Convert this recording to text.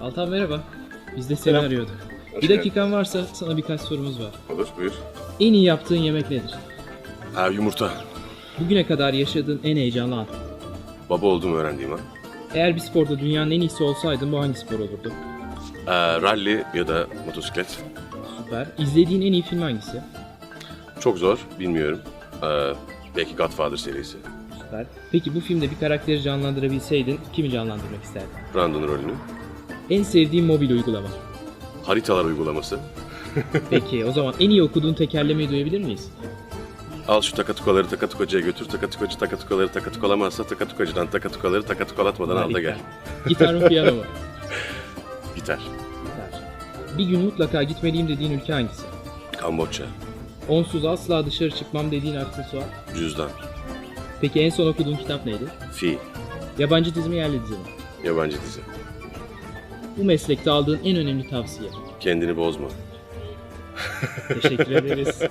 Altan merhaba. Biz de seni Selam. arıyorduk. Hoş Bir dakikan varsa sana birkaç sorumuz var. Olur, buyur. En iyi yaptığın yemek nedir? Ha, yumurta. Bugüne kadar yaşadığın en heyecanlı an. Baba olduğumu öğrendiğim an. Eğer bir sporda dünyanın en iyisi olsaydın bu hangi spor olurdu? Rally ya da motosiklet. Süper. İzlediğin en iyi film hangisi? Çok zor, bilmiyorum. Belki Godfather serisi. Süper. Peki bu filmde bir karakteri canlandırabilseydin kimi canlandırmak isterdin? Brandon rolünü. En sevdiğin mobil uygulama. Haritalar uygulaması. Peki o zaman en iyi okuduğun tekerlemeyi duyabilir miyiz? Al şu takatukaları takatukacıya götür. Takatukacı takatukaları takatukalamazsa takatukacıdan takatukaları takatukalatmadan al da gel. Gitar mı piyano mu? Gitar. Gitar. Bir gün mutlaka gitmeliyim dediğin ülke hangisi? Kamboçya. Onsuz asla dışarı çıkmam dediğin aksesuar. Cüzdan. Peki en son okuduğun kitap neydi? Fi. Yabancı dizi mi yerli dizi mi? Yabancı dizi. Bu meslekte aldığın en önemli tavsiye. Kendini bozma. Teşekkür ederiz.